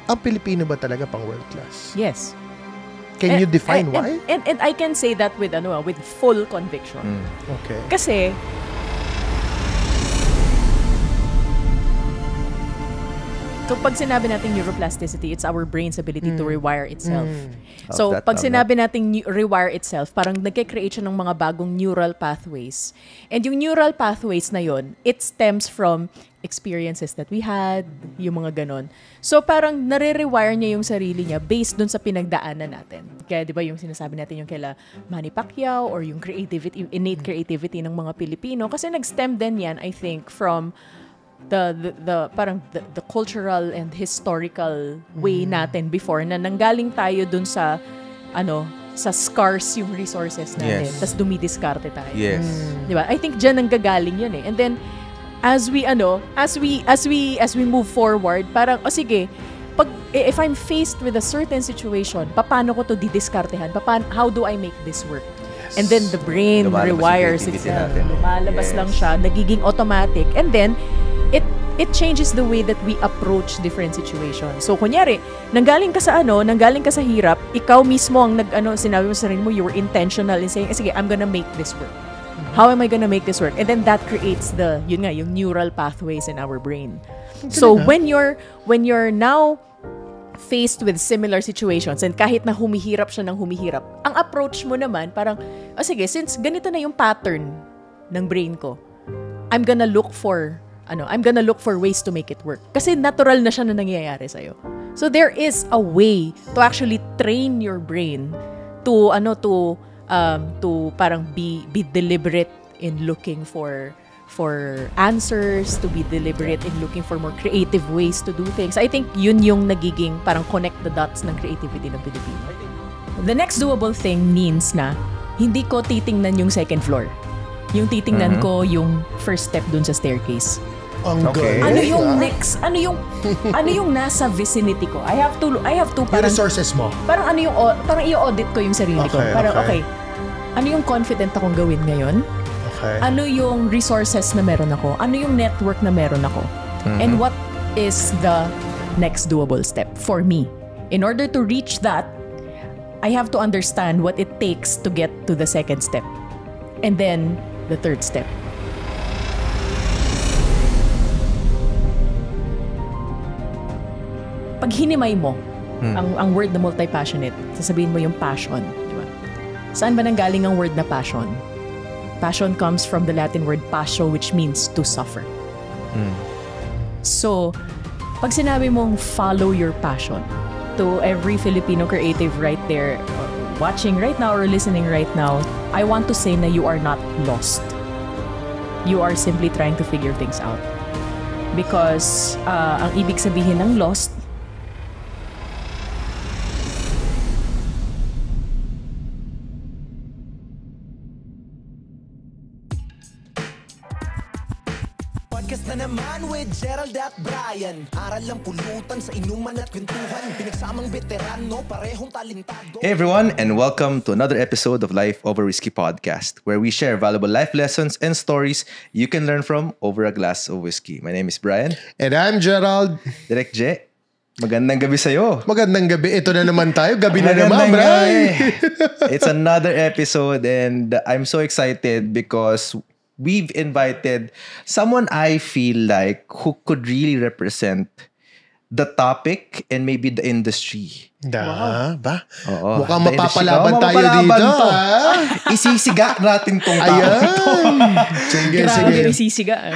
ang Pilipino ba talaga pang world class? Yes. Can you define why? And I can say that with full conviction. Okay. Kasi so pag sinabi natin neuroplasticity, it's our brain's ability to rewire itself. So pag sinabi natin rewire itself, parang nagke-create siya ng mga bagong neural pathways. And yung neural pathways na yon, it stems from experiences that we had, yung mga ganon. So parang nare-rewire niya yung sarili niya based dun sa pinagdaanan natin. Kaya di ba yung sinasabi natin yung kaila Manny Pacquiao or yung creativity, innate creativity ng mga Pilipino, kasi nag-stem din yan, I think, from the cultural and historical way natin before na nanggaling tayo dun sa sa scarce yung resources natin, tas dumidiskarte tayo. Di ba? I think dyan nanggagaling yun eh. And then as we move forward, parang sige, if I'm faced with a certain situation, paano ko to didiskartehan? How do I make this work? And then the brain rewires itself. Lumalabas lang siya, nagiging automatic. And then it changes the way that we approach different situations. So kunyari, nanggaling ka sa hirap, ikaw mismo ang sinabi mo sa sarili mo, you were intentional in saying, sige, I'm gonna make this work. How am I gonna make this work? And then that creates yung neural pathways in our brain. So when you're now faced with similar situations, and kahit na humihirap siya ng humihirap, ang approach mo naman parang, sige, since ganito na yung pattern ng brain ko, I'm gonna look for ways to make it work. Kasi natural na siya na nangyayari sa'yo. So there is a way to actually train your brain to parang be deliberate in looking for answers, to be deliberate in looking for more creative ways to do things. I think yun yung nagiging parang connect the dots ng creativity ng Pilipino. The next doable thing means na hindi ko titingnan yung second floor. Yung titingnan ko yung first step dun sa staircase. Okay. Ano yung next? Ano yung nasa vicinity ko? I have to parang yung resources mo. Parang parang i-audit ko yung sarili ko. Parang okay. Ano yung confident akong gawin ngayon? Okay. Ano yung resources na meron ako? Ano yung network na meron ako? And what is the next doable step for me? In order to reach that, I have to understand what it takes to get to the second step. And then the third step. Pag hinimay mo ang word na multi-passionate, sasabihin mo yung passion. Diba? Saan ba nanggaling ang word na passion? Passion comes from the Latin word passio, which means to suffer. So, pag sinabi mong follow your passion, to every Filipino creative right there, watching right now or listening right now, I want to say na you are not lost. You are simply trying to figure things out. Because ang ibig sabihin ng lost, Podcast na naman with Gerald at Brian. Aral lang pulutan sa inuman at kwentuhan. Pinagsamang veterano, parehong talentado. Hey everyone, and welcome to another episode of Life Over Whiskey Podcast, where we share valuable life lessons and stories you can learn from over a glass of whiskey. My name is Brian. And I'm Gerald. Direk J, magandang gabi sa'yo. Magandang gabi. Ito na naman tayo. Gabi na naman, Brian. It's another episode and I'm so excited because we've invited someone I feel like who could really represent the topic and maybe the industry. Ba? Oo. Mukhang mapapalaban tayo dito. Isisiga natin tong tao. Ayan. Sige. grabe isisiga.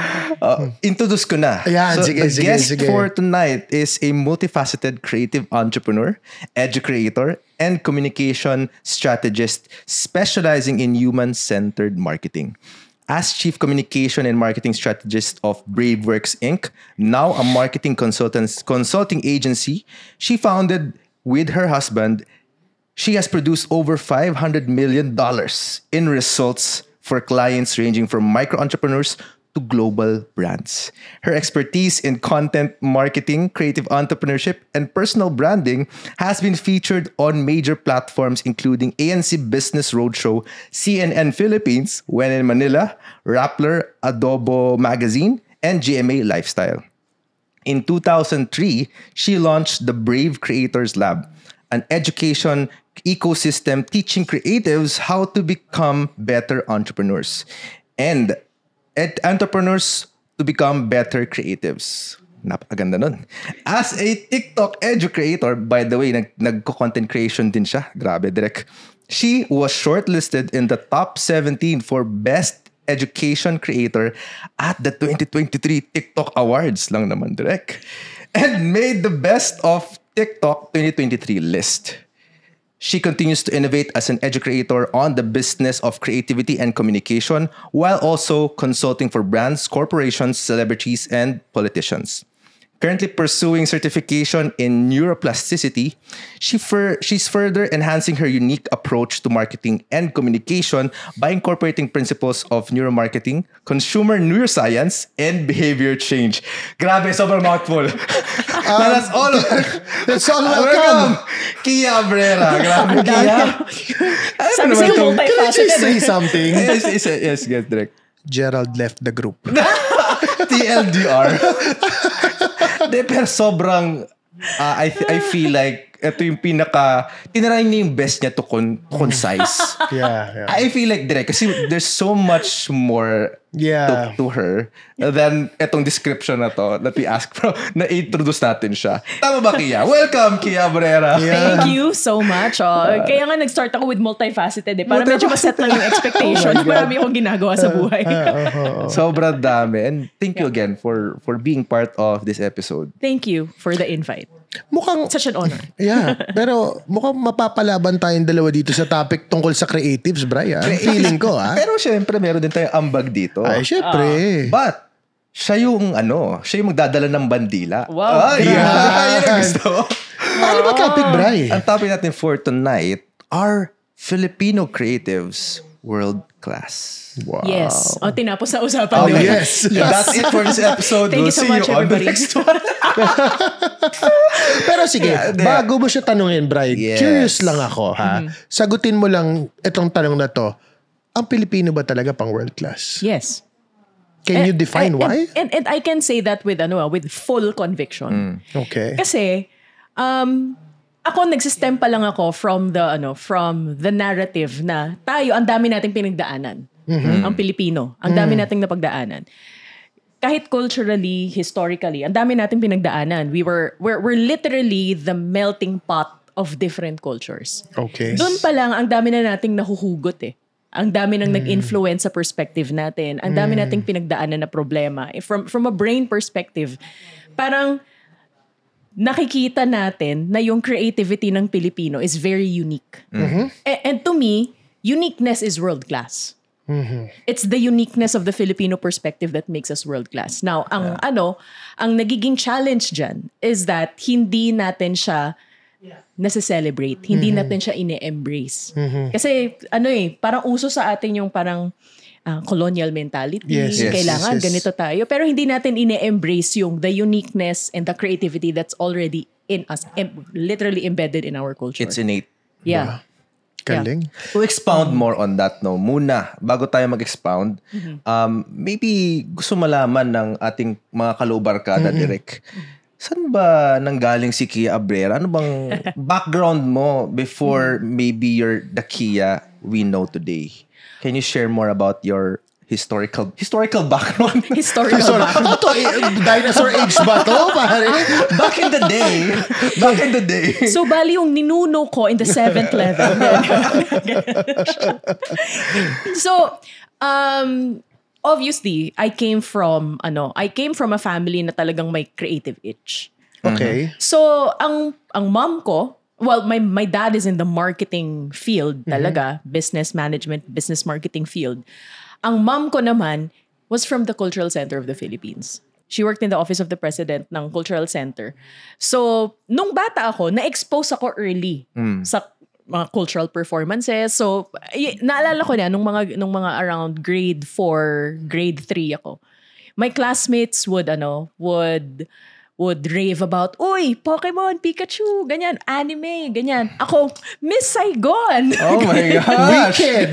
Introduce ko na. Ayan, so sige. The guest for tonight is a multifaceted creative entrepreneur, educator, and communication strategist specializing in human-centered marketing. As Chief Communication and Marketing Strategist of Braveworks Inc., now a marketing consulting agency she founded with her husband, she has produced over $500 million in results for clients ranging from micro-entrepreneurs to global brands. Her expertise in content marketing, creative entrepreneurship, and personal branding has been featured on major platforms including ANC Business Roadshow, CNN Philippines, When in Manila, Rappler, Adobo Magazine, and GMA Lifestyle. In 2003, she launched the Brave Creators Lab, an education ecosystem teaching creatives how to become better entrepreneurs and entrepreneurs to become better creatives. Napakaganda nun. As a TikTok educator, by the way, nag-content creation din siya. Grabe, Direk. She was shortlisted in the top 17 for Best Education Creator at the 2023 TikTok Awards lang naman, Direk. And made the Best of TikTok 2023 list. She continues to innovate as an educator on the business of creativity and communication while also consulting for brands, corporations, celebrities, and politicians. Currently pursuing certification in neuroplasticity, she's further enhancing her unique approach to marketing and communication by incorporating principles of neuromarketing, consumer neuroscience, and behavior change. Grabe, sobrang mouthful. That's all. That's all Welcome, Kia Abrera. Grabe, Kia. Sabi sa'yo, Can I just multifaceted. say something? Yes, get direct. Gerald left the group. TLDR. De, pero sobrang, I feel like, ito yung tinry niya yung best niya to concise. Yeah. I feel like, direct, kasi there's so much more to her than itong description na to that we ask from, na-introduce natin siya. Tama ba, Kia? Welcome, Kia Abrera. Thank you so much. Kaya nga nag-start ako with multifaceted Para medyo maset lang yung expectation. Marami akong ginagawa sa buhay. Sobrang dami. And thank you again for being part of this episode. Thank you for the invite. Mukhang, Such an honor. yeah. Pero mukhang mapapalaban tayong dalawa dito sa topic tungkol sa creatives, Brian. Feeling ko, Pero syempre, meron din tayong ambag dito. Ay, syempre. But, siya yung magdadala ng bandila. Wow. Ay, Yan. yan ang gusto. Ano ba topic, Brian? Ang topic natin for tonight are Filipino creatives world class. Wow. Yes. Tinapos na usapan Oh, doon. yes. That's it for this episode. Thank We'll you so see much, you on the everybody. next one. Pero sige, bago mo siya tanungin, Brian, Yes. curious lang ako, ha? Sagutin mo lang itong tanong na to. Ang Pilipino ba talaga pang world class? Yes. Can you define why? And I can say that with full conviction. Okay. Kasi ako nagsistem pa lang ako from the narrative na tayo ang dami nating pinagdaanan. Ang Pilipino, ang dami nating napagdaanan. Kahit culturally, historically, ang dami nating pinagdaanan. We're literally the melting pot of different cultures. Okay. Doon pa lang ang dami na nating nahuhugot eh. Ang dami nang nag-influence sa perspective natin. Ang dami nating pinagdaanan na problema. From a brain perspective, parang nakikita natin na yung creativity ng Pilipino is very unique. And to me, uniqueness is world class. It's the uniqueness of the Filipino perspective that makes us world class. Now, ang nagiging challenge dyan is that hindi natin siya nasa-celebrate. Hindi natin siya ine-embrace. Kasi parang uso sa atin yung parang colonial mentality. Yes, Kailangan yes. ganito tayo. Pero hindi natin ine-embrace yung the uniqueness and the creativity that's already in us, literally embedded in our culture. It's innate. Yeah. Galing. To expound more on that, muna, bago tayo mag-expound, maybe gusto malaman ng ating mga kalubarkada, Direk, saan ba nanggaling si Kia Abrera? Ano bang background mo before maybe you're the Kia we know today? Can you share more about your historical background? Historical Sorry. background. Dinosaur age ba to? Pare? Back in the day. So, bali yung ninuno ko in the 7th level. So, obviously, I came from a family na talagang may creative itch. Okay. So, ang mom ko, well, my dad is in the marketing field talaga, business management, business marketing field. Ang mom ko naman was from the Cultural Center of the Philippines. She worked in the Office of the President ng Cultural Center. So, nung bata ako, na-expose ako early sa mga cultural performances. So, naalala ko na nung mga around grade 4, grade 3 ako. My classmates would rave about, uy, Pokemon, Pikachu, ganyan, anime, ganyan. Ako, Miss Saigon. Oh my gosh. Wicked.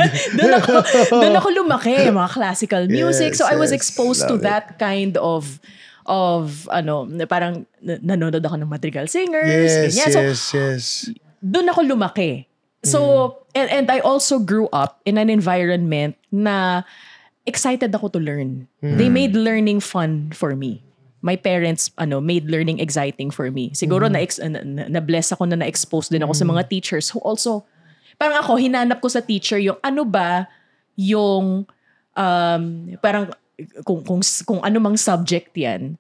Doon ako lumaki, mga classical music. Yes, So I was yes. exposed to Love it. that kind of parang nanonood ako ng Madrigal Singers. Ganyan. Yes. Doon ako lumaki. So, and I also grew up in an environment na excited ako to learn. They made learning fun for me. My parents made learning exciting for me. Siguro na-bless ako na na-expose din ako sa mga teachers who also, parang ako, hinanap ko sa teacher yung ano ba yung parang kung ano mang subject yan.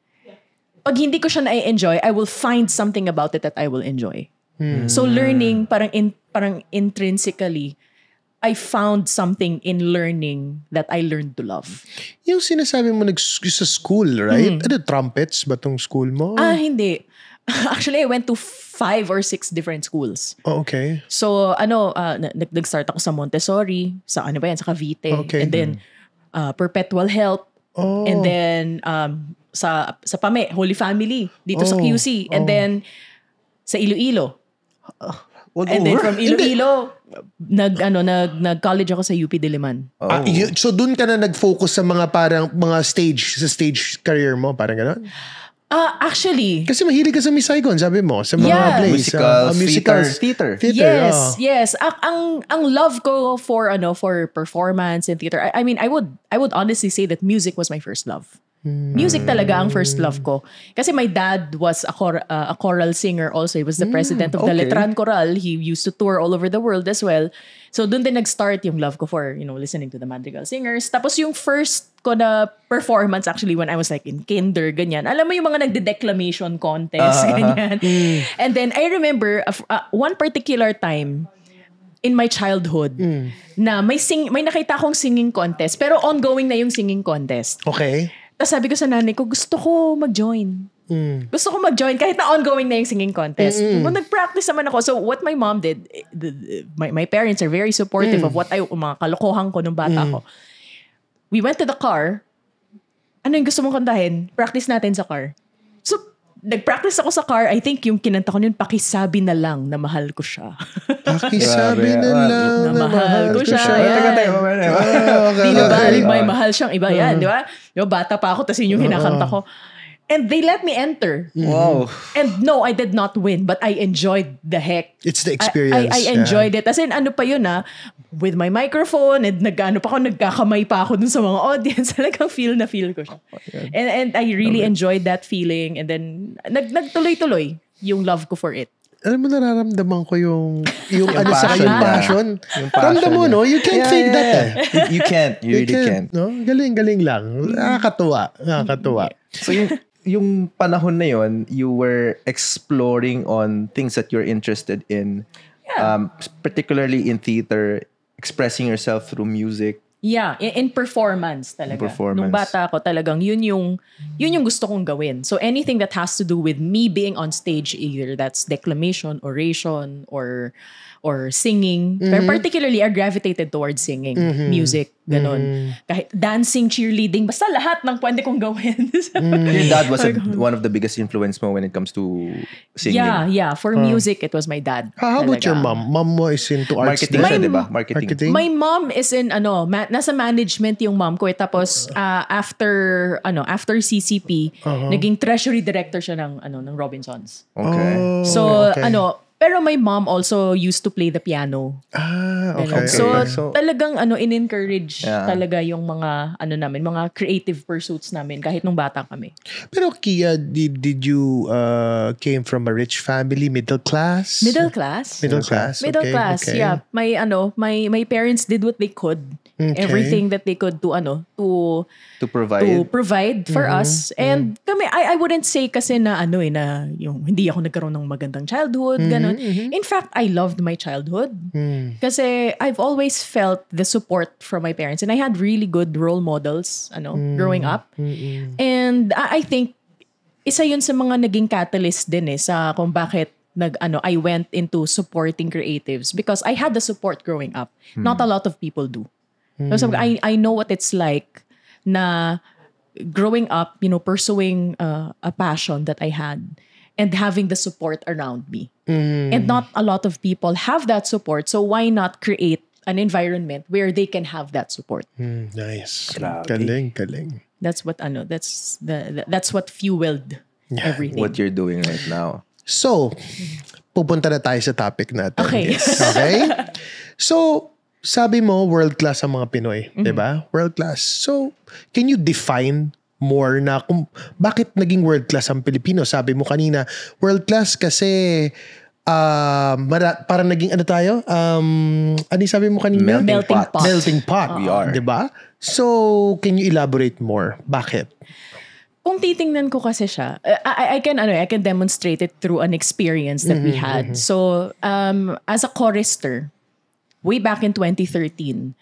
Pag hindi ko siya na-enjoy, I will find something about it that I will enjoy. So learning, parang intrinsically, I found something in learning that I learned to love. Yung sinasabi mo sa school, right? Ano, trumpets ba tong school mo? Hindi. Actually, I went to 5 or 6 different schools. Oh, okay. So, nag-start ako sa Montessori, sa sa Cavite. Okay. And then, Perpetual Help. Oh. And then, sa PAME, Holy Family, dito sa QC. And then, sa Iloilo. And then from Iloilo, nag-college ako sa UP Diliman. So dun ka na nag-focus sa mga stage career mo, parang gano'n? Actually, kasi mahilig ka sa Miss Saigon, sabi mo, sa mga plays, musicals, theater. Yes. Ang love ko for performance and theater. I mean, I would honestly say that music was my first love. Music talaga ang first love ko. Kasi my dad was a choral singer also. He was the president of the Letran Choral. He used to tour all over the world as well. So doon din nag-start yung love ko for, listening to the Madrigal Singers. Tapos yung first ko na performance actually when I was like in kinder, ganyan. Alam mo yung mga nagde-declamation contest, ganyan. And then I remember one particular time in my childhood na may nakita akong singing contest pero ongoing na yung singing contest. Okay. Tapos sabi ko sa nanay ko, gusto ko mag-join. Gusto ko mag-join kahit na ongoing na yung singing contest. Nag-practice naman ako. So what my mom did, my parents are very supportive of mga kalokohan ko nung bata ko. We went to the car. Ano yung gusto mong kantahin? Practice natin sa car. So nag-practice ako sa car. I think yung kinanta ko nun, pakisabi na lang na mahal ko siya. Pakisabi na lang na mahal ko siya. Okay. May mahal siyang iba yan, di ba? Bata pa ako, tas yun yung kinakanta ko. And they let me enter. Wow. And no, I did not win, but I enjoyed the heck. It's the experience. I enjoyed it. As in, ano pa yun with my microphone, and nagkakamay pa ako dun sa mga audience. Talagang feel ko siya. And I really enjoyed that feeling. And then, nagtuloy-tuloy yung love ko for it. Alam mo, nararamdaman ko yung ano sa passion yung passion. Ramdam mo, no? You can't fake that. You can't. You really can't. No? Galing lang. Nakakatuwa. So yung panahon na yon, you were exploring on things that you're interested in, particularly in theater, expressing yourself through music. Yeah, in performance talaga. Nung bata ako talagang yun yung gusto kong gawin. So anything that has to do with me being on stage, either that's declamation, oration, or singing. Pero particularly, I gravitated towards singing, music, ganun. Kahit dancing, cheerleading, basta lahat ng pwede kong gawin. Your dad was one of the biggest influence mo when it comes to singing. Yeah. For music, it was my dad. How about your mom? Mom mo is into arts. Marketing siya, di ba? Marketing. My mom is in, nasa management yung mom ko. Tapos, after CCP, naging treasury director siya ng Robinsons. Okay. So, pero my mom also used to play the piano. Okay. So talagang in-encourage talaga yung mga namin, mga creative pursuits namin kahit nung bata kami. Pero Kia, did you came from a rich family, middle class? Middle class. Okay. Yeah. My parents did what they could. Okay. Everything that they could to provide for us. And kami, I wouldn't say kasi na na yung hindi ako nagkaroon ng magandang childhood, ganun. In fact, I loved my childhood. Kasi I've always felt the support from my parents, and I had really good role models growing up. And I think isa yun sa mga naging catalyst din sa kung bakit I went into supporting creatives, because I had the support growing up. Not a lot of people do. So I know what it's like na growing up, pursuing a passion that I had and having the support around me. And not a lot of people have that support. So why not create an environment where they can have that support? Nice. Grabe. Galing. That's what that's what fueled everything. What you're doing right now. So, pupunta na tayo sa topic natin. Okay. Okay? So, sabi mo, world-class ang mga Pinoy. Diba? World-class. So, can you define more na kung bakit naging world-class ang Pilipino? Sabi mo kanina, world-class kasi parang naging ano tayo? Ano yung sabi mo kanina? Melting pot. We are. Diba? So, can you elaborate more? Bakit? Kung titingnan ko kasi siya, I can demonstrate it through an experience that we had. So, as a chorister, way back in 2013,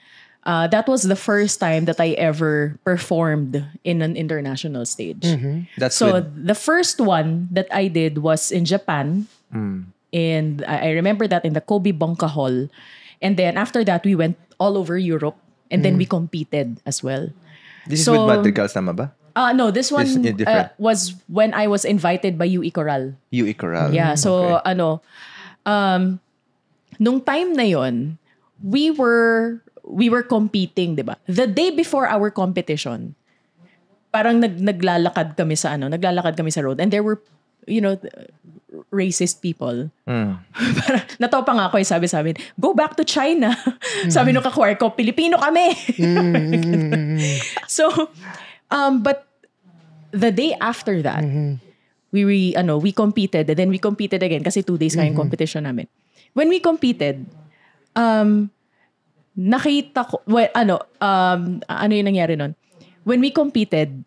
that was the first time that I ever performed in an international stage. That's the first one that I did was in Japan. And I remember that in the Kobe Bonka Hall. And then after that, we went all over Europe. And then we competed as well. This is with Madrigals tama ba? No, this one was when I was invited by UE Coral. UE Coral. Yeah, so nung time na yon, we were competing, 'di ba? The day before our competition, parang naglalakad kami sa road, and there were, racist people. Para natawa pa nga ako, sabi go back to China. Sabi nung kakwar ko, Pilipino kami. So, but the day after that, we competed, and then we competed again kasi 2 days kayong competition namin. When we competed, nakita ko, ano yung nangyari nun? When we competed,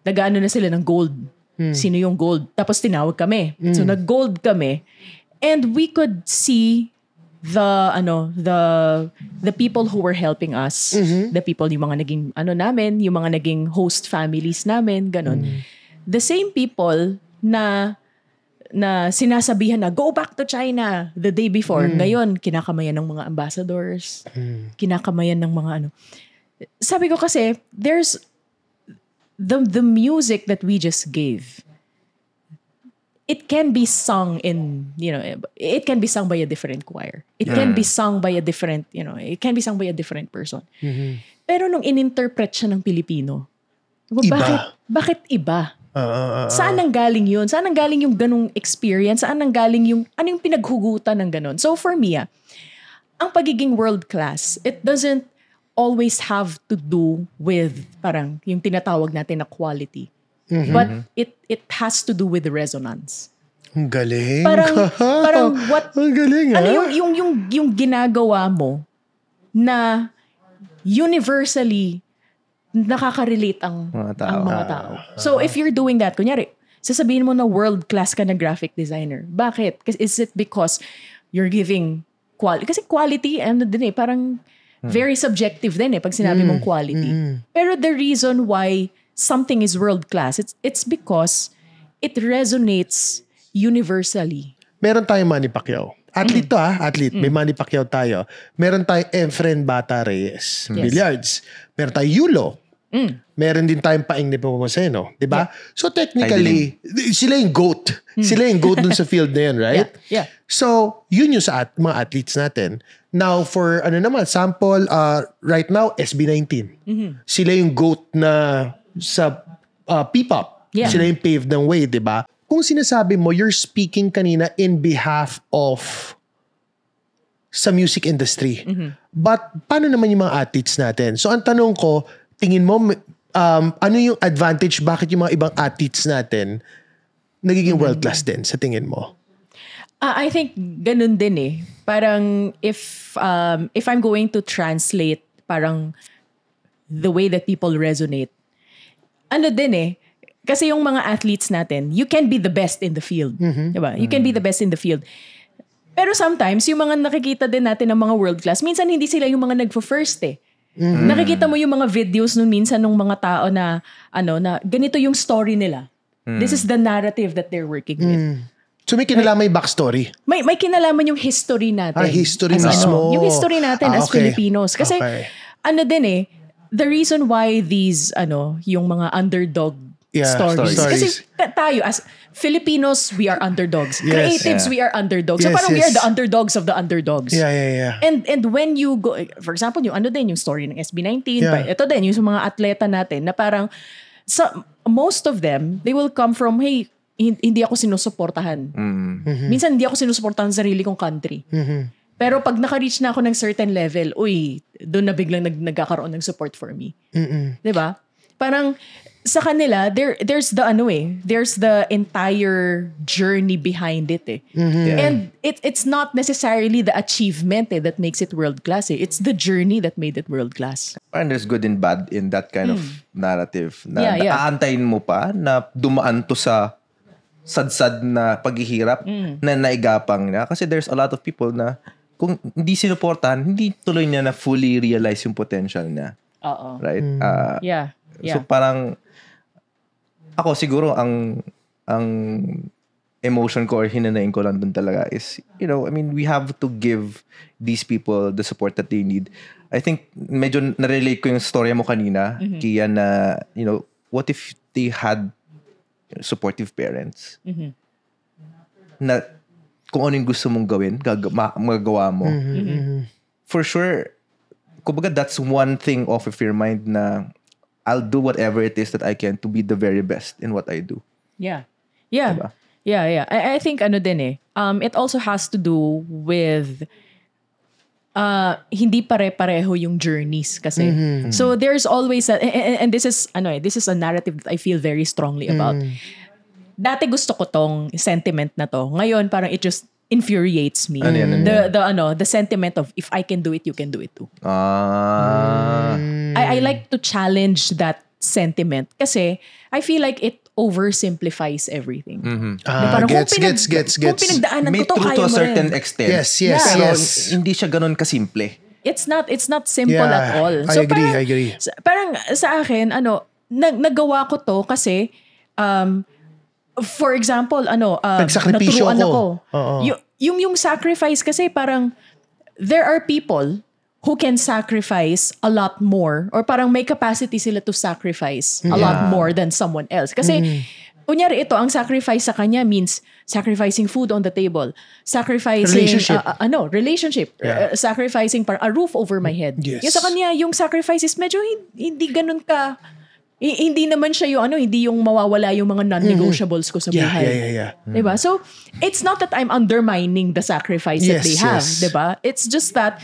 nag-ano na sila ng gold. Sino yung gold? Tapos tinawag kami. So nag-gold kami. And we could see the people who were helping us, the people, yung mga naging namin, yung mga naging host families namin, ganon. The same people na sinasabihan na go back to China the day before. Ngayon, kinakamayan ng mga ambassadors, kinakamayan ng mga Sabi ko kasi, there's the music that we just gave. It can be sung it can be sung by a different choir. It can be sung by a different, it can be sung by a different person. Pero nung ininterpret siya ng Pilipino, bakit iba? Saan nanggaling yun? Saan nanggaling yung ganung experience? Saan nanggaling yung, ano yung pinaghugutan ng ganon? So for me, ang pagiging world class, it doesn't always have to do with parang yung tinatawag natin na quality. But it has to do with resonance. Ang galing. Parang what ang galing, ano yung ginagawa mo na universally nakaka-relate ang mga tao. So if you're doing that, kunyari, sasabihin mo na world class ka na graphic designer. Bakit? Is it because you're giving quality? Kasi quality, parang very subjective din pag sinabi mong quality. Pero the reason why something is world class, it's because it resonates universally. Meron tayong Manny Pacquiao. Athlete to athlete. May Manny Pacquiao tayo. Meron tayong Efren Bata Reyes. Billiards. Meron tayong Yulo. Meron din tayong Paing Nepomuceno. Diba? Yeah. So technically, sila yung GOAT. Sila yung GOAT dun sa field na yun, right? Yeah. So, yun yung sa mga athletes natin. Now, for sample, right now, SB19. Sila yung GOAT na sa P-pop. Yeah. Sila yung paved ng way, diba? Kung sinasabi mo, you're speaking kanina in behalf of sa music industry. But paano naman yung mga athletes natin? So ang tanong ko, tingin mo, ano yung advantage, bakit yung mga ibang athletes natin nagiging world-class din sa tingin mo? I think ganun din Parang if I'm going to translate parang the way that people resonate, kasi yung mga athletes natin, you can be the best in the field. Diba? You can be the best in the field. Pero sometimes, yung mga nakikita din natin ng mga world class, minsan hindi sila yung mga nagpo-first Nakikita mo yung mga videos nun minsan ng mga tao na ganito yung story nila. This is the narrative that they're working with. So may kinalaman yung backstory? May kinalaman yung history natin. History mismo. Yung history natin as Filipinos. Kasi the reason why these yung mga underdog stories. Kasi tayo, as Filipinos, we are underdogs. Creatives, we are underdogs. So parang we are the underdogs of the underdogs. Yeah. And when you go, for example, yung yung story ng SB19, ito din, yung mga atleta natin, na parang, most of them, they will come from, hey, hindi ako sinusuportahan. Minsan, hindi ako sinusuportahan sa sarili kong country. Pero pag naka-reach na ako ng certain level, doon na biglang nagkakaroon ng support for me. Diba? Parang, sa kanila, there's the entire journey behind it eh. And it's not necessarily the achievement that makes it world class eh. It's the journey that made it world class. And there's good and bad in that kind of narrative. Na aantayin mo pa na dumaan to sa sadsad na paghihirap na naigapang na. Kasi there's a lot of people na kung hindi sinuportahan, hindi tuloy niya na fully realize yung potential niya. Right? Yeah. So parang ako siguro ang emotion ko or hinanain ko lang dun talaga is, we have to give these people the support that they need. I think medyo na-relate ko yung story mo kanina, Kian, na, what if they had supportive parents na kung ano yung gusto mong gawin, magagawa mo. For sure, kumbaga that's one thing off of your mind na I'll do whatever it is that I can to be the very best in what I do. Yeah. Diba? Yeah. I think it also has to do with hindi pare-pareho yung journeys kasi. So there's always and this is a narrative that I feel very strongly about. Dati gusto ko tong sentiment na to. Ngayon parang it just infuriates me. The sentiment of if I can do it, you can do it too. I like to challenge that sentiment kasi I feel like it oversimplifies everything. Gets. Kung pinagdaanan May ko to, true kaya to a mo certain rin. extent. Yes. Pero hindi siya ganun kasimple. It's not simple at all. I agree. Parang sa akin, nagawa ko to kasi for example, nagsakripisyo naturuan ako. Yung sacrifice kasi parang there are people who can sacrifice a lot more or parang may capacity sila to sacrifice a lot more than someone else. Kasi kunyari ito, ang sacrifice sa kanya means sacrificing food on the table, sacrificing relationship, sacrificing a roof over my head. Yes. Yung sa kanya, yung sacrifice is medyo hindi ganun ka. Hindi naman siya yung hindi yung mawawala yung mga non-negotiables ko sa buhay. Yeah. Diba? So, it's not that I'm undermining the sacrifice that they have. Diba? It's just that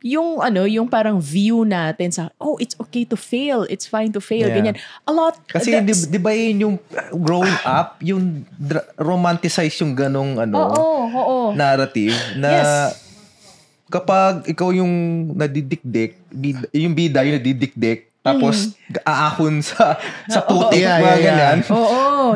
yung parang view natin sa, it's okay to fail. It's fine to fail. Ganyan. A lot. Kasi di ba yun yung growing up, yung romanticize yung ganong narrative na kapag ikaw yung nadidikdik, yung bida yung nadidikdik, tapos aahon sa putik, mga ganyan.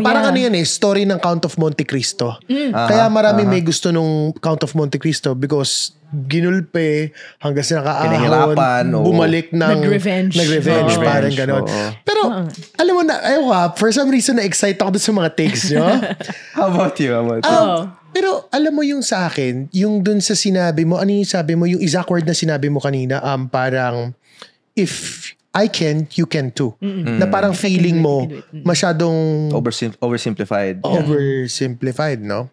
Parang story ng Count of Monte Cristo. Kaya marami may gusto nung Count of Monte Cristo because ginulpe hanggang sa nakaahon, bumalik ng nag-revenge, parang ganon. Pero alam mo na, for some reason na-excite ako sa mga takes nyo. How about you? Pero alam mo yung sa akin, yung dun sa sinabi mo, ano yung sabi mo, yung exact word na sinabi mo kanina, parang if I can, you can too. Na parang feeling mo masyadong oversimplified. Oversimplified, no?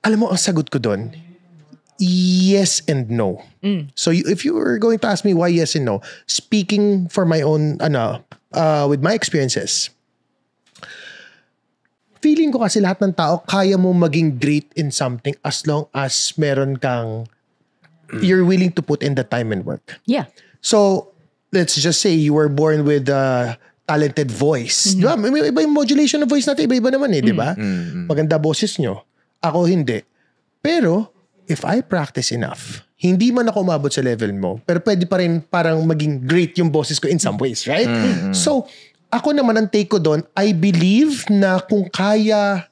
Alam mo, ang sagot ko doon, yes and no. So if you were going to ask me why yes and no, speaking for my own, with my experiences, feeling ko kasi lahat ng tao, kaya mo maging great in something as long as meron kang, you're willing to put in the time and work. Yeah. So, let's just say you were born with a talented voice. Di ba? May iba yung modulation ng voice natin. Iba naman di ba? Maganda boses nyo. Ako hindi. Pero, if I practice enough, hindi man ako umabot sa level mo, pero pwede pa rin parang maging great yung boses ko in some ways, right? So, ako naman ang take ko doon, I believe na kung kaya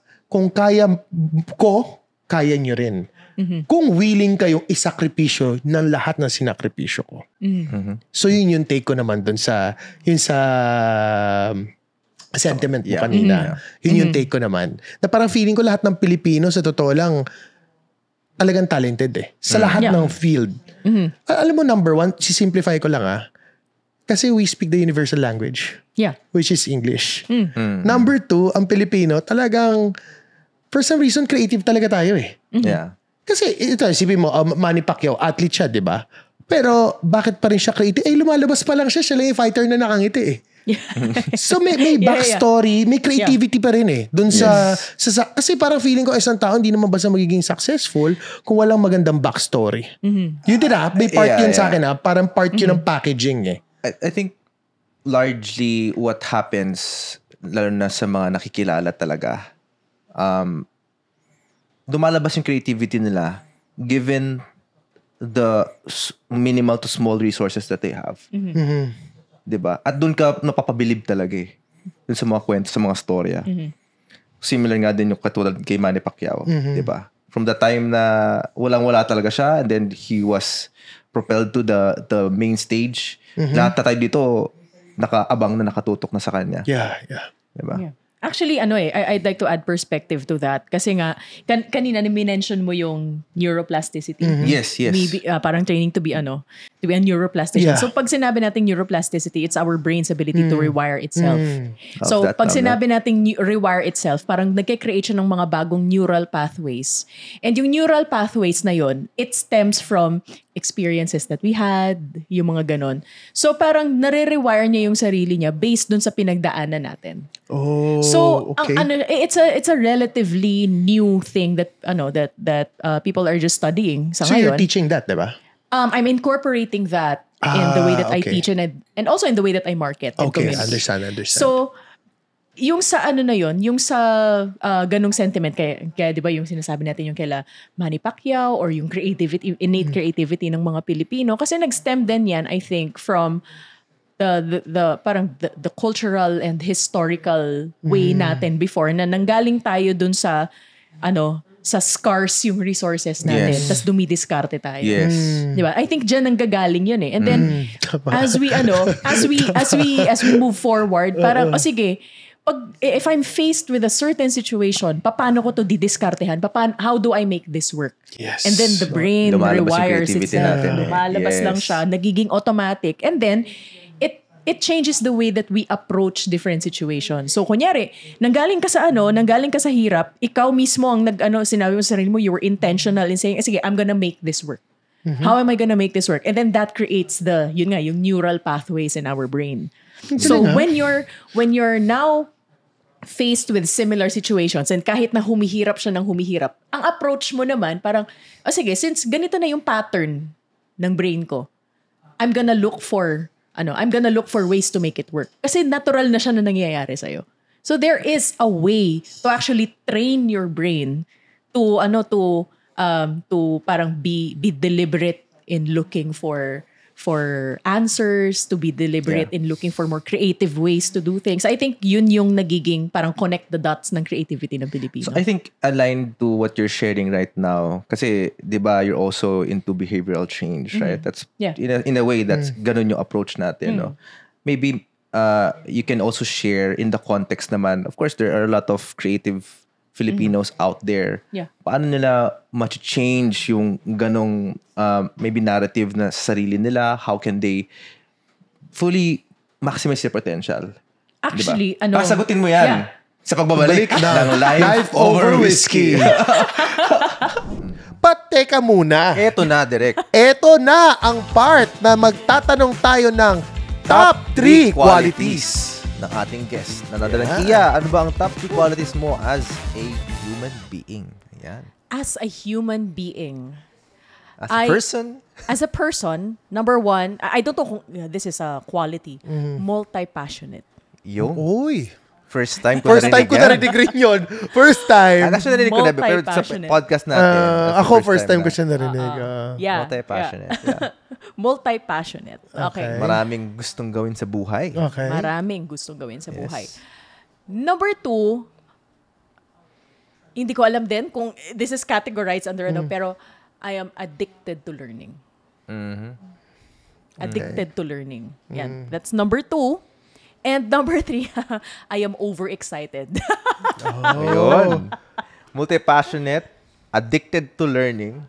ko, kaya nyo rin. Kung willing kayong isakripisyo ng lahat ng sinakripisyo ko. So yun yung take ko naman dun sa sentiment mo kanina. Yun yung take ko naman. Na parang feeling ko lahat ng Pilipino sa totoo lang talagang talented sa lahat ng field. Alam mo, number one, sisimplify ko lang Kasi we speak the universal language. Yeah. Which is English. Number 2, ang Pilipino, talagang, for some reason, creative talaga tayo eh. Yeah. Kasi, ito, isipin mo, Manny Pacquiao, athlete siya, di ba? Pero, bakit pa rin siya creative? Lumalabas pa lang siya lang yung fighter na nakangiti eh. So may backstory, may creativity pa rin eh. Dun sa kasi parang feeling ko isang tao hindi naman basta magiging successful kung walang magandang backstory. Yun din may part yun sa akin parang part yun ng packaging eh. I think largely what happens, lalo na sa mga nakikilala talaga, lumalabas yung creativity nila given the minimal to small resources that they have. Diba? At doon ka napapabilib talaga eh. Doon sa mga kwento, sa mga storya. Similar nga din yung katulad kay Manny Pacquiao. Diba? From the time na walang-wala talaga siya and then he was propelled to the main stage, lahat na tayo dito nakaabang na nakatutok na sa kanya. Yeah. Diba? Yeah. Actually, I'd like to add perspective to that. Kasi nga, kanina ni-mention mo yung neuroplasticity. Yes. Maybe, parang training to be a neuroplastician. Yeah. So, pag sinabi natin neuroplasticity, it's our brain's ability to rewire itself. So, pag sinabi natin rewire itself, parang nagke-create siya ng mga bagong neural pathways. And yung neural pathways na yon, it stems from experiences that we had, yung mga ganon. So, parang nare-rewire niya yung sarili niya based dun sa pinagdaanan natin. So, okay. It's a relatively new thing that people are just studying sa So ngayon. you're teaching that, diba? I'm incorporating that in the way that I teach and also in the way that I market and Okay, communicate. understand. So, yung sa yung sa ganung sentiment, kaya di ba yung sinasabi natin yung kaila Manny Pacquiao or yung creativity, innate creativity ng mga Pilipino, kasi nag-stem din yan, I think, from the cultural and historical way natin before na nanggaling tayo dun sa sa scarce yung resources natin, tas dumidiskarte tayo. Yes. Di ba? I think dyan nanggagaling yun eh. And then as we move forward, parang sige, if I'm faced with a certain situation, paano ko to didiskartehan? How do I make this work? Yes. And then the brain Lumalabas yung rewires creativity itself. natin. Lumalabas lang siya, nagiging automatic. And then it changes the way that we approach different situations. So, kunyari, nanggaling ka sa hirap, ikaw mismo ang sinabi mo sa sarili mo, you were intentional in saying, sige, I'm gonna make this work. How am I gonna make this work? And then that creates yung neural pathways in our brain. So, when you're now faced with similar situations and kahit na humihirap siya ng humihirap, ang approach mo naman, parang, sige, since ganito na yung pattern ng brain ko, I'm gonna look for ways to make it work. Kasi natural na siya na nangyayari sa'yo. So there is a way to actually train your brain to parang be deliberate in looking for answers, to be deliberate in looking for more creative ways to do things. I think yun yung nagiging parang connect the dots ng creativity ng Pilipino. So I think aligned to what you're sharing right now, kasi di ba you're also into behavioral change, right? That's in a way that's ganun yung approach natin, no? Maybe you can also share in the context naman. Of course, there are a lot of creative Filipinos out there. Yeah. Paano nila ma-change yung ganong maybe narrative na sa sarili nila? How can they fully maximize their potential? Actually, diba? Sagutin mo yan. Sa pagbabalik ng Life Over Whiskey. But teka muna. Eto na, Direk. Eto na ang part na magtatanong tayo ng top 3 qualities ng ating guest na nadalang. Kia, ano ba ang top 3 qualities mo as a human being? Ayan. As a human being. As a person? As a person, number 1, I don't know kung this is a quality, multi-passionate. Yung? Uy. First time ko narinig rin yun. First time. Actually, narinig ko na. Pero sa podcast natin. Ako, first time ko siya narinig. Multi-passionate. Yeah. Multi-passionate. Okay. Maraming gustong gawin sa buhay. Okay. Maraming gustong gawin sa buhay. Number 2, hindi ko alam din kung this is categorized under pero I am addicted to learning. Addicted to learning. Yan. That's number 2. And number 3, I am overexcited. Ayun. Multi-passionate, addicted to learning,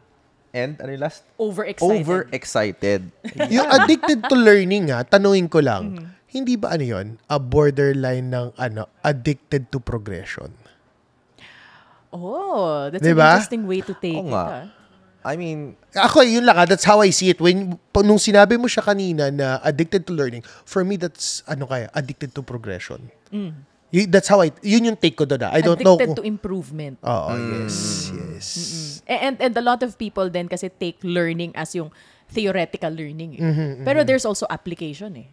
And ano yung last? Overexcited. Yung addicted to learning tanungin ko lang, hindi ba ano yun? A borderline ng addicted to progression? Oh, that's diba? an interesting way to take it. I mean, ako, yun lang that's how I see it. Nung sinabi mo siya kanina na addicted to learning, for me, that's, addicted to progression. That's how yun yung take ko doon. I don't know. Addicted to improvement. Oo, yes. And a lot of people then kasi take learning as yung theoretical learning. Pero there's also application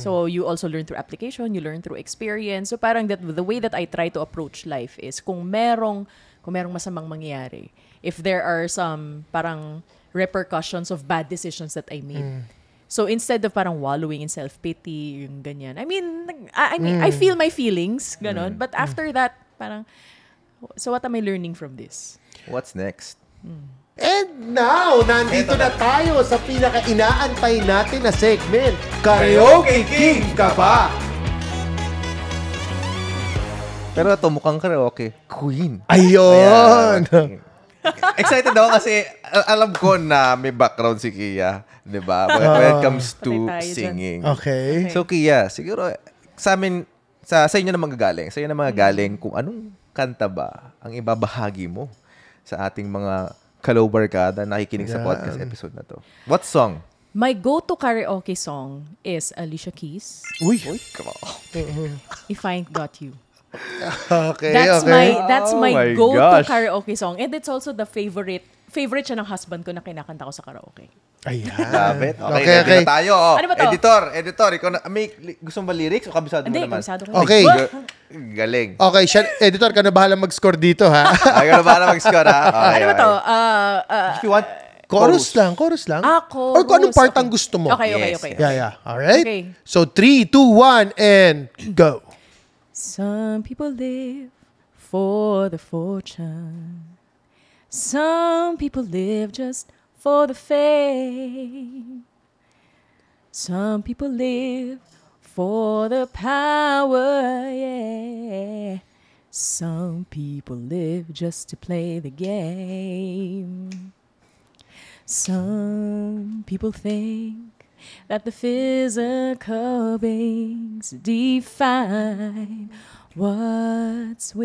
So you also learn through application, you learn through experience. So parang the way that I try to approach life is kung merong masamang mangyayari, if there are some parang repercussions of bad decisions that I made. So instead of parang wallowing in self-pity, yung ganyan. I mean, I feel my feelings, ganon. But after that, parang, so what am I learning from this? What's next? And now, nandito na tayo sa pinaka-inaantay natin na segment, Karaoke King ka ba? Pero ito, mukhang karaoke queen. Ayun! Excited ako kasi alam ko na may background si Kia, 'di ba? When it comes to singing. Okay. So Kia, siguro sa amin sa inyo na manggagaling. Sa inyo na manggagaling kung anong kanta ba ang ibabahagi mo sa ating mga kalobarkada na nakikinig sa podcast episode na to. What song? My go-to karaoke song is Alicia Keys. Uy, If I Ain't Got You. Okay, That's my my go-to gosh. karaoke song. And it's also the favorite siya ng husband ko na kinakanta ko sa karaoke. Ayan. Love it. Okay, Okay. ready na tayo. Ano ba to? Editor, ikaw na, may gusto mo ba lyrics o kabisado mo Hindi, naman? kabisado ko. Okay. Galing. Okay, editor ka na bahala mag-score dito, ha? Ay, ano ba na mag-score, ha? Okay, Ano ba to? If you want, Chorus lang. chorus. Or kung anong part ang gusto mo. Okay. Yeah. Alright? Okay. So, 3, 2, 1, and go. Some people live for the fortune. Some people live just for the fame. Some people live for the power, yeah. Some people live just to play the game. Some people think that the physical things define what's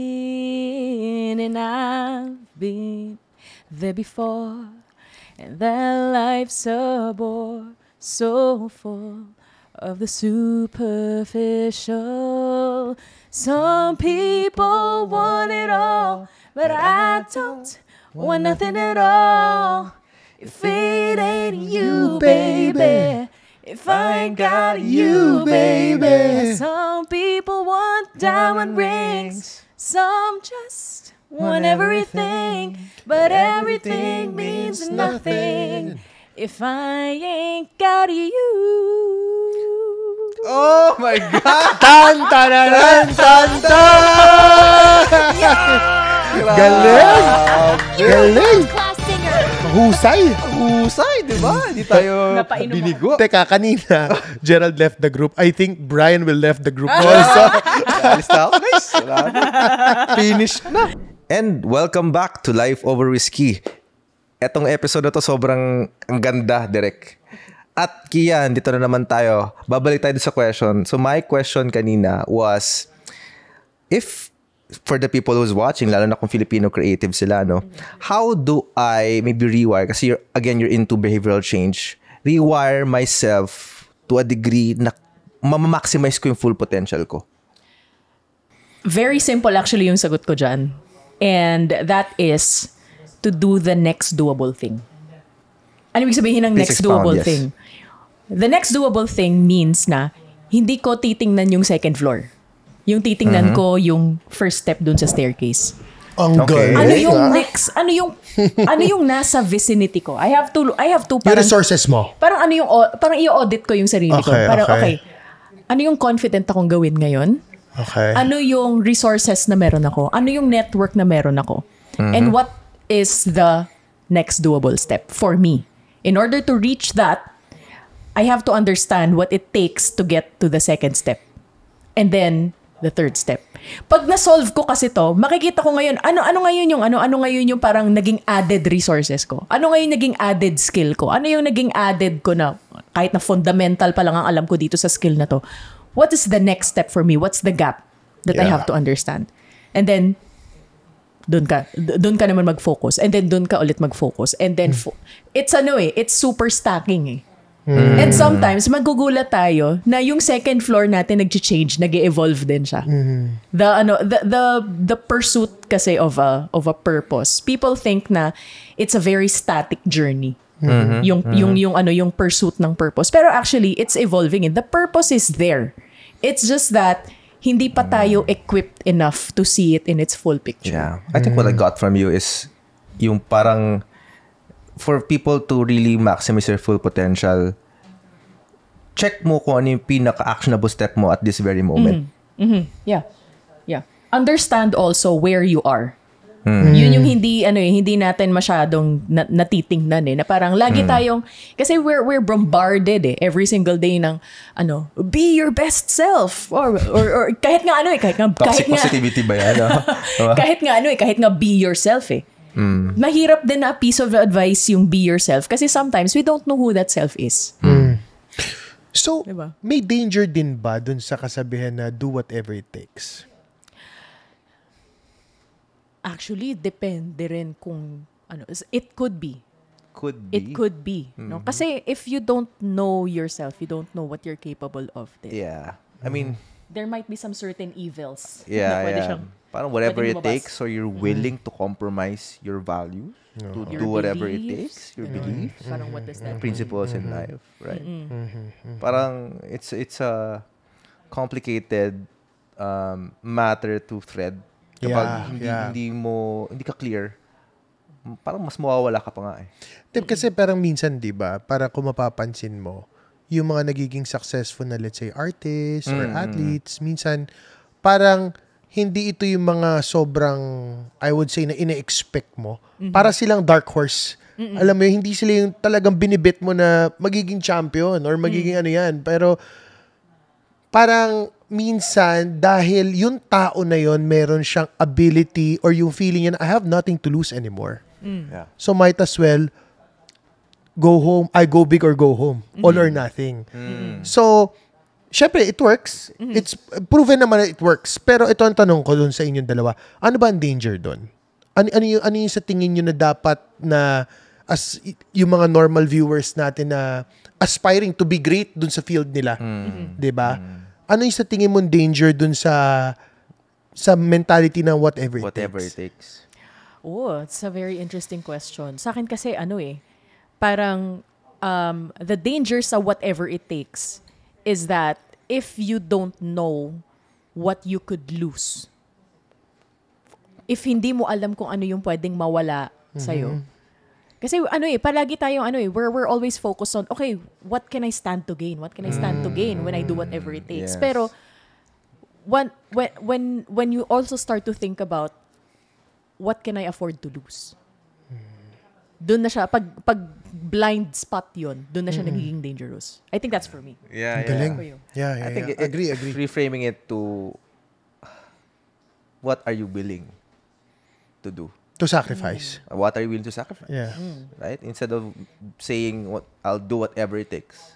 within, and I've been there before, and that life's a bore so full of the superficial. Some people want it all, but I don't want nothing at all. If it ain't you, baby, if I ain't got you, baby. Some people want diamond rings, some just want everything, but everything means nothing if I ain't got you. oh my God! Tan, tanaran, tan, tan! Galing! Galing! Class singer. Husay! Husay, di ba? Hindi tayo Napainom binigo. Teka, kanina, Gerald left the group. I think Brian will left the group also. Alis na ako, guys. Wala na. Finished na. And welcome back to Life Over Whiskey. Etong episode na to sobrang ang ganda, Direk. At Kian, dito na naman tayo. Babalik tayo sa question. So my question kanina was, if for the people who's watching, lalo na kung Filipino creative sila, no? How do I maybe rewire? Kasi you're into behavioral change. Rewire myself to a degree na ma-maximize ko yung full potential ko. Very simple actually yung sagot ko dyan. And that is to do the next doable thing. Ano ibig sabihin ng Please next expound, doable yes. thing? The next doable thing means na hindi ko titingnan yung second floor. Yung titingnan ko yung first step dun sa staircase. Ang Okay. galing. Ano yung ah. next? Ano yung nasa vicinity ko? I have to Yung parang resources mo. parang i-audit ko yung sarili ko. Okay, Parang okay. Ano yung confident akong gawin ngayon? Okay. Ano yung resources na meron ako? Ano yung network na meron ako? And what is the next doable step for me? In order to reach that, I have to understand what it takes to get to the second step. And then, The third step. Pag na-solve ko kasi to, makikita ko ngayon, ano ngayon yung parang naging added resources ko? Ano ngayon naging added skill ko? Ano yung naging added ko na, kahit na fundamental pa lang ang alam ko dito sa skill na to? What is the next step for me? What's the gap that I have to understand? And then, doon ka naman mag-focus. And then, doon ka ulit mag-focus. And then, it's super stacking eh. And sometimes, magugulat tayo na yung second floor natin nag-change, nag-evolve din siya. The pursuit kasi of a purpose. People think na it's a very static journey. Yung pursuit ng purpose. Pero actually, it's evolving. The purpose is there. It's just that hindi pa tayo equipped enough to see it in its full picture. Yeah. I think what I got from you is yung parang for people to really maximize their full potential, check mo kung ano yung pinaka-actionable step mo at this very moment. Yeah. Understand also where you are. Yun yung hindi natin masyadong natitingnan eh, na parang lagi tayong, kasi we're bombarded every single day ng be your best self or kahit nga Toxic positivity ba yan? kahit nga be yourself eh. Mahirap din na piece of advice yung be yourself kasi sometimes we don't know who that self is. So, diba? May danger din ba dun sa kasabihan na do whatever it takes? Actually, depende rin kung it could be. It could be. No? Kasi if you don't know yourself, you don't know what you're capable of. Then, yeah. I mean, there might be some certain evils. Yeah, na pwede yeah. siyang, parang whatever pwede it lumabas. takes, so you're willing to compromise your values, to do whatever it takes, your beliefs, Parang what does that mean? principles in life, right? Parang it's a complicated matter to thread. Kapag hindi ka clear, parang mas mawawala ka pa nga eh. Kasi parang minsan, di ba, para kung mapapansin mo, yung mga nagiging successful na, let's say, artists or athletes, minsan, parang hindi ito yung mga sobrang, I would say, na ine-expect mo. Para silang dark horse. Alam mo, hindi sila yung talagang binibit mo na magiging champion or magiging ano yan. Pero, parang minsan, dahil yung tao na yon meron siyang ability or yung feeling niya na I have nothing to lose anymore. Yeah. So, might as well go home, I go big or go home. All or nothing. So, syempre, it works. It's proven naman na it works. Pero ito ang tanong ko dun sa inyong dalawa. Ano ba ang danger dun? Ano yung sa tingin nyo na dapat na as yung mga normal viewers natin na aspiring to be great dun sa field nila? Diba? Ano yung sa tingin mong danger dun sa mentality ng whatever it takes? Oh, it's a very interesting question. Sa akin kasi parang the danger sa whatever it takes is that if you don't know what you could lose, if hindi mo alam kung ano yung pwedeng mawala sa'yo, kasi palagi tayong we're always focused on, okay, what can I stand to gain? What can I stand to gain when I do whatever it takes? Yes. Pero when you also start to think about what can I afford to lose? Doon na siya, pag blind spot yun, doon na siya nagiging dangerous. I think that's for me. Yeah, Galing. Yeah. I think Agree. reframing it to what are you willing to do? To sacrifice. What are you willing to sacrifice? Yeah. Right? Instead of saying I'll do whatever it takes.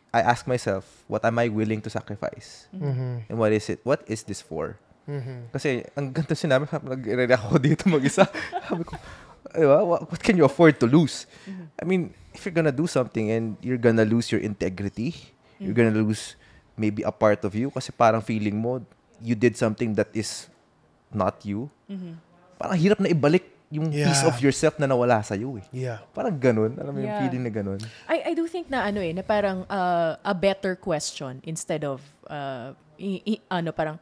I ask myself, what am I willing to sacrifice? And what is it? What is this for? Kasi ang ganito sinabi, nag-ready ako dito mag-isa. Sabi ko, what can you afford to lose? I mean, if you're gonna do something and you're gonna lose your integrity, you're gonna lose maybe a part of you kasi parang feeling mo, you did something that is not you. Parang hirap na ibalik yung piece of yourself na nawala sa'yo eh. Yeah. Parang ganun. Alam mo yung feeling na ganun. I do think na na parang a better question instead of parang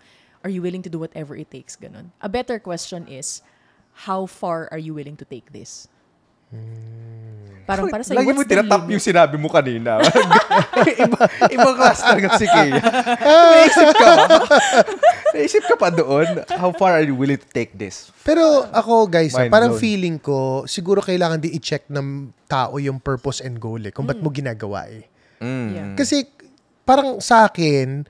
are you willing to do whatever it takes, ganun. A better question is, how far are you willing to take this? Parang para sa'yo, lagi mo what's the tinatap limit? yung sinabi mo kanina. Ibang class talaga si Kaya. Naisip ka pa doon, how far are you willing to take this? Pero ako, guys, Mind parang blown. feeling ko, siguro kailangan din i-check ng tao yung purpose and goal kung ba't mo ginagawa Yeah. Kasi parang sa akin,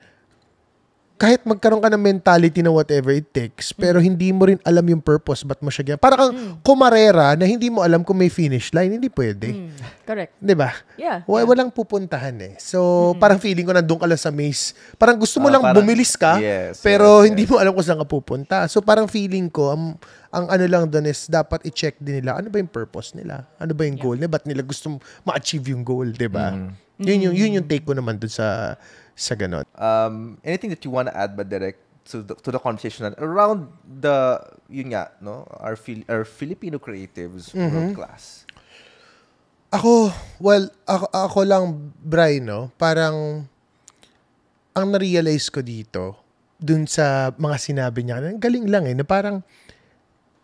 kahit magkaroon ka ng mentality na whatever it takes, pero hindi mo rin alam yung purpose, ba't mo siya gaya. Para kang kumarera na hindi mo alam kung may finish line, hindi pwede. Correct. Di ba? Yeah. Walang pupuntahan eh. So, parang feeling ko nandun ka lang sa maze. Parang gusto mo lang bumilis ka, pero hindi mo alam kung saan ka pupunta. So, parang feeling ko, ang ano lang doon is dapat i-check din nila, ano ba yung purpose nila? Ano ba yung goal nila? Ba't nila gusto ma-achieve yung goal, di ba? Yun yung take ko naman doon sa ganon. Anything that you want to add, ba, Derek, to the conversation around the, yun nga, no? Our Filipino creatives world class? Ako lang, Bri, no? Parang, ang na-realize ko dito, dun sa mga sinabi niya, galing lang eh, na parang,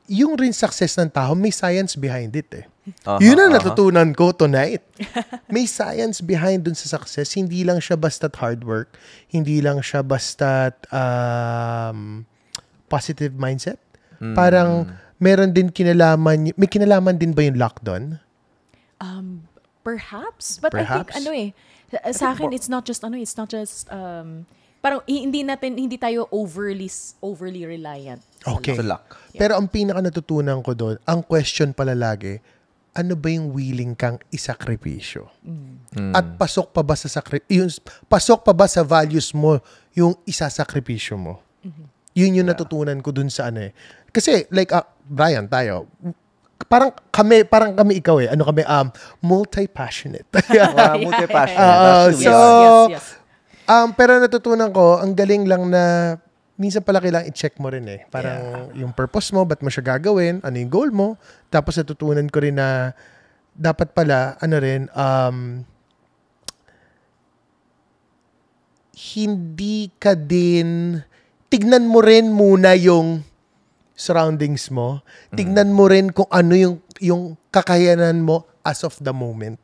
yung rin success ng tao, may science behind it eh. Yun ang natutunan ko tonight. May science behind dun sa success. Hindi lang siya basta't hard work. Hindi lang siya basta't positive mindset. Parang meron din kinalaman. May kinalaman din ba yung luck doon? Perhaps. But I think, sa akin, it's not just, parang hindi tayo overly reliant. Okay. Sa luck. Pero ang pinaka natutunan ko doon, ang question pala lagi, ano ba yung willing kang isakripisyo? At pasok pa ba sa values mo yung isasakripisyo mo? Yun yung natutunan ko dun sa ano eh. Kasi like Brian, tayo, parang kami ikaw eh. Ano kami? Multi-passionate. Multi-passionate. Yes. Pero natutunan ko, ang galing lang na minsan pala kailangan i-check mo rin eh. Parang yung purpose mo, ba't mo siya gagawin, ano yung goal mo. Tapos natutunan ko rin na dapat pala, hindi ka din, tignan mo rin muna yung surroundings mo. Tignan mo rin kung ano yung kakayanan mo as of the moment.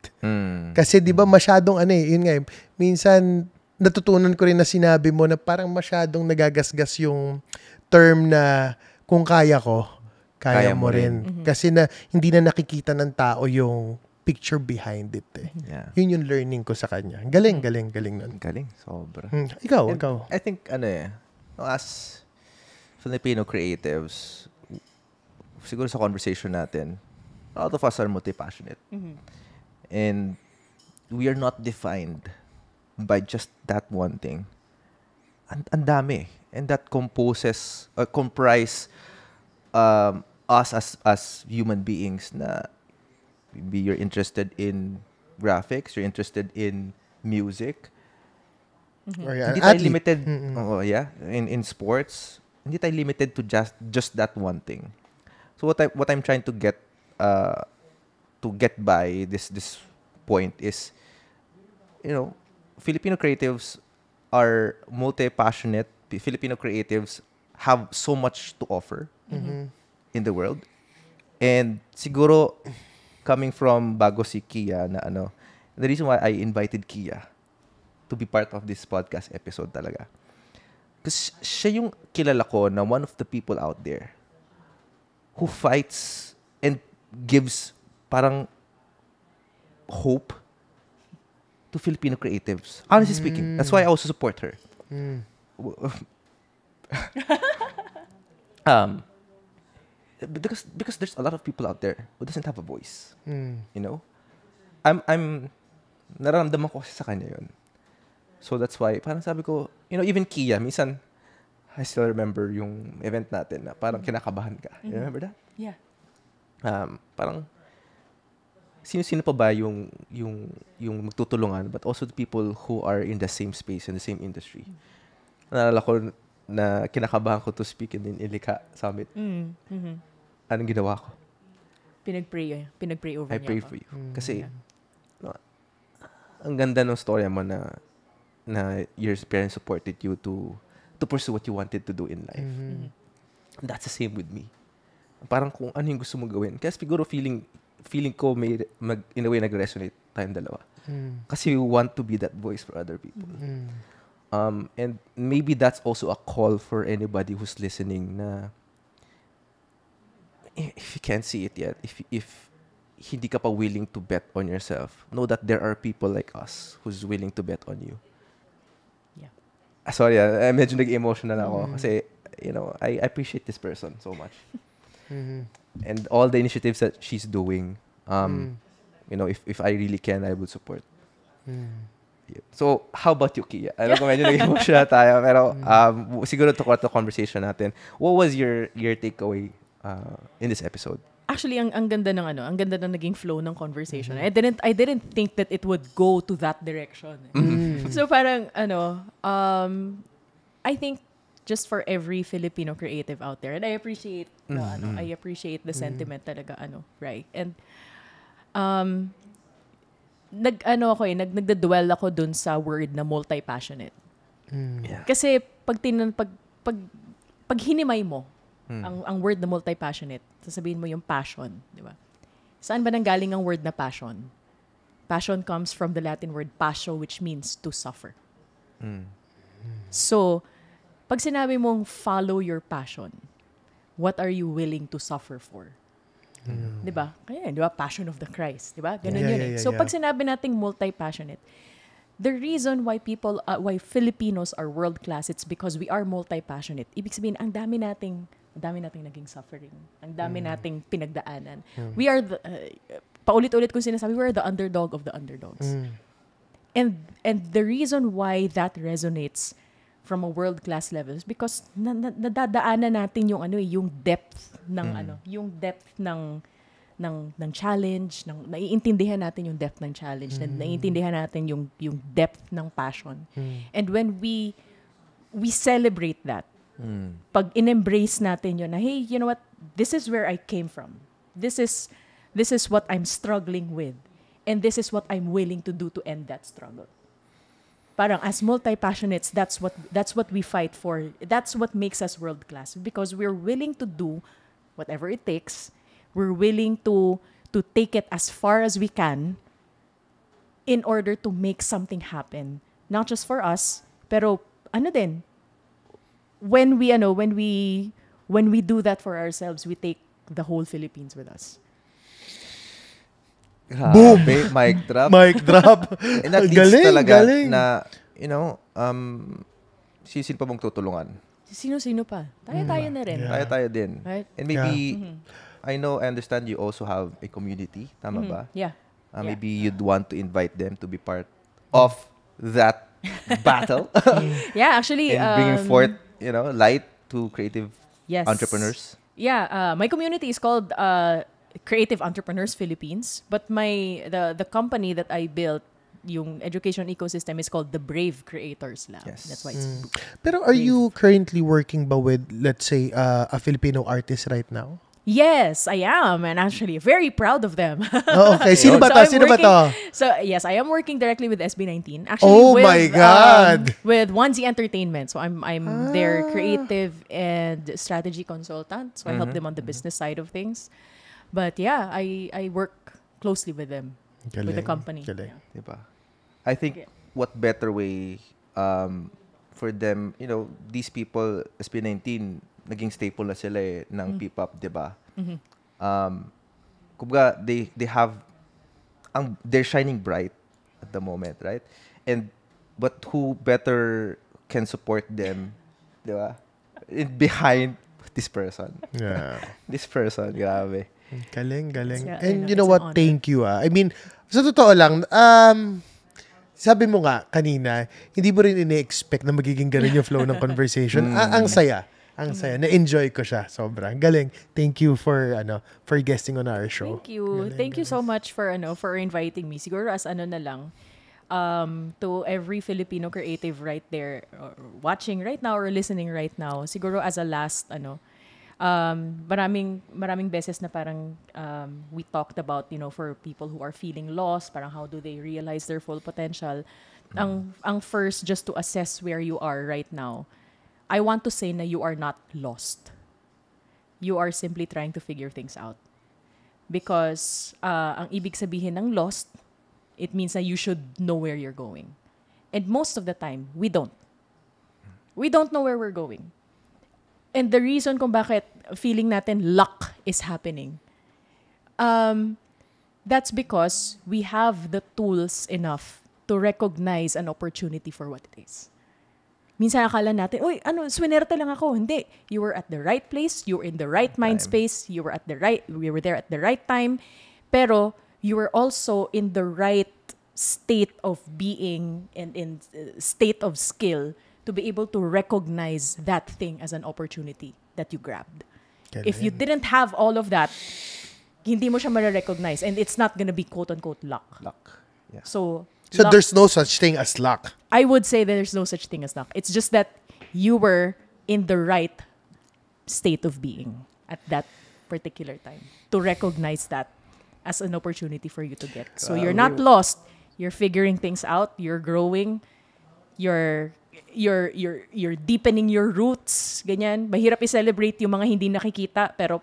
Kasi di ba masyadong yun nga minsan natutunan ko rin na sinabi mo na parang masyadong nagagasgas yung term na kung kaya ko, kaya mo rin. Kasi na hindi na nakikita ng tao yung picture behind it eh. Yeah. Yun yung learning ko sa kanya. Galing nun. Galing, sobra. Ikaw. I think, as Filipino creatives, siguro sa conversation natin, a lot of us are multi-passionate. And we are not defined by just that one thing. Ang dami. And that comprise us as human beings na maybe you're interested in graphics, you're interested in music. Hindi tayo limited in sports. Hindi tayo limited to just that one thing. So what I'm trying to get by this point is, Filipino creatives are multi-passionate. Filipino creatives have so much to offer in the world. And siguro, coming from bago si Kia na the reason why I invited Kia to be part of this podcast episode talaga. Kasi siya yung kilala ko na one of the people out there who fights and gives parang hope to Filipino creatives. Honestly speaking, that's why I also support her. Because there's a lot of people out there who doesn't have a voice. I'm nararamdaman ko kasi sa kanya yun. So that's why parang sabi ko, even Kia, minsan I still remember yung event natin na parang kinakabahan ka. You remember that? Yeah. Parang sino-sino pa ba yung magtutulungan, but also the people who are in the same space, in the same industry. Naalala ko na kinakabahan ko to speak in Ilika Summit. Anong ginawa ko? Pinag-pray over niya. I pray for you. Kasi, ang ganda ng storya mo na your parents supported you to pursue what you wanted to do in life. That's the same with me. Parang kung ano yung gusto mo gawin. Kaya siguro feeling ko in a way nag-resonate tayong dalawa. Kasi we want to be that voice for other people. And maybe that's also a call for anybody who's listening na if you can't see it yet, if hindi ka pa willing to bet on yourself, know that there are people like us who's willing to bet on you. Yeah. sorry, medyo nag-emotional ako kasi, you know, I appreciate this person so much. And all the initiatives that she's doing, you know, if I really can, I would support. Yeah. So, how about you, Kia? Alam ko medyo nag-emotional tayo, pero siguro to the conversation natin. What was your takeaway in this episode? Actually, ang ganda ng ang ganda ng naging flow ng conversation. I didn't think that it would go to that direction. So parang I think just for every Filipino creative out there, and I appreciate I appreciate the sentiment talaga right. And nagdadwell ako dun sa word na multi-passionate. Yeah. Kasi pag hinimay mo ang word na multi-passionate, sasabihin mo yung passion, di ba? Saan ba nanggaling ang word na passion? Passion comes from the Latin word passio, which means to suffer. So, pag sinabi mong follow your passion, what are you willing to suffer for? Di ba? Kaya, di ba? Passion of the Christ. Di ba? Ganun yun. So, pag sinabi nating multi-passionate, the reason why why Filipinos are world-class, it's because we are multi-passionate. Ibig sabihin, ang dami nating naging suffering. Ang dami nating pinagdaanan. We are paulit-ulit kong sinasabi, we are the underdog of the underdogs. And the reason why that resonates from a world-class level is because nadadaanan natin yung depth ng yung depth ng challenge, naiintindihan natin yung depth ng challenge, naiintindihan natin yung depth ng passion. And when we celebrate that, pag in-embrace natin yun na, hey, you know what, this is where I came from. This is what I'm struggling with. And this is what I'm willing to do to end that struggle. Parang as multi-passionates, that's what we fight for. That's what makes us world-class. Because we're willing to do whatever it takes. We're willing to take it as far as we can in order to make something happen. Not just for us, pero din, when we do that for ourselves, we take the whole Philippines with us. Boom! Mic drop. Mic drop. And that leads talaga na, you know, sino pa mong tutulungan? Sino pa? Tayo na rin. Yeah. Tayo din. Right? And maybe, I understand you also have a community. Tama ba? Yeah. Maybe you'd want to invite them to be part of that battle. Yeah, actually. And bringing forth, you know, light to creative entrepreneurs. Yeah, my community is called Creative Entrepreneurs Philippines, but the company that I built, yung education ecosystem, is called the Brave Creators Lab. Yes. That's why it's Pero are you currently working ba with, let's say, a Filipino artist right now? Yes, I am, and actually very proud of them. Oh, okay. Sino ba to? Sino ba to? So, yes, I am working directly with SB19. Actually, Oh my God! With Onesie Entertainment. So, I'm their creative and strategy consultant. So, I help them on the business side of things. But yeah, I work closely with them, with the company. Galing. Diba? I think what better way for them, you know, these people, SB19, naging staple na sila ng P-pop, diba? Kumbaga, they have, they're shining bright at the moment, right? But who better can support them, diba? Behind this person. Yeah. This person, grabe. Galing. Yeah, And you it's know an what? honor. Thank you. I mean, sa totoo lang, sabi mo nga kanina, hindi mo rin ini-expect na magiging ganun yung flow ng conversation. Ang saya. Ang saya. Na-enjoy ko siya. Sobrang galing. Thank you for guesting on our show. Thank you. Thank you so much for inviting me. Siguro as na lang, to every Filipino creative right there, or watching right now or listening right now, siguro as a last maraming beses na parang we talked about, for people who are feeling lost, parang how do they realize their full potential. Ang first, just to assess where you are right now, I want to say na you are not lost. You are simply trying to figure things out. Because ang ibig sabihin ng lost, it means that you should know where you're going. And most of the time, we don't. We don't know where we're going. And the reason kung bakit feeling natin luck is happening, that's because we have the tools enough to recognize an opportunity for what it is. minsan akala natin, uy, swinerte lang ako. Hindi. You were at the right place. You were in the right mind space. We were there at the right time. Pero you were also in the right state of being and in state of skill to be able to recognize that thing as an opportunity that you grabbed. Galing. If you didn't have all of that, hindi mo siya ma-recognize, and it's not gonna be quote-unquote luck. Yeah. So luck, there's no such thing as luck. I would say that there's no such thing as luck. It's just that you were in the right state of being at that particular time to recognize that as an opportunity for you to get. So you're not lost. You're figuring things out. You're growing. You're deepening your roots. Ganyan. Mahirap i-celebrate yung mga hindi nakikita, pero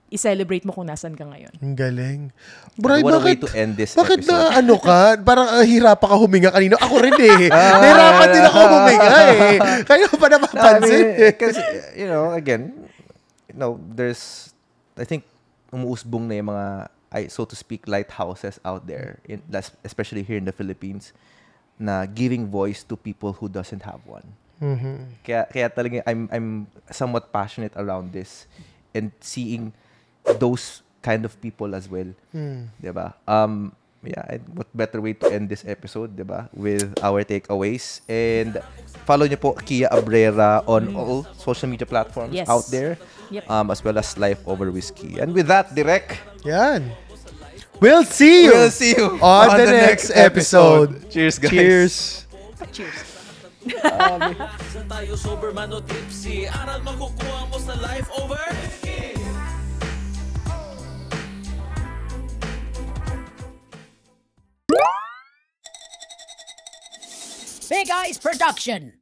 i-celebrate mo kung nasan ka ngayon. Ang galing. Bray, What a way bakit, to end this bakit episode. na ka? Parang hirapan ka huminga kanina. Ako rin eh. Nahirapan din ako huminga eh. Kaya pa napapansin. Because, again, there's, I think, umuusbong na yung mga, so to speak, lighthouses out there, especially here in the Philippines, na giving voice to people who doesn't have one. Mm-hmm. Kaya talaga I'm somewhat passionate around this and seeing those kind of people as well. Diba? What better way to end this episode, diba? With our takeaways. And follow niyo po Kia Abrera on all social media platforms out there. Yep. As well as Life Over Whiskey. And with that, Direk, Yan. We'll see you on the next episode. Cheers, guys. Cheers. Cheers. Saan tayo sober man o tipsy, aral makukuha mo sa Life Over Whiskey. Big Eyes Production.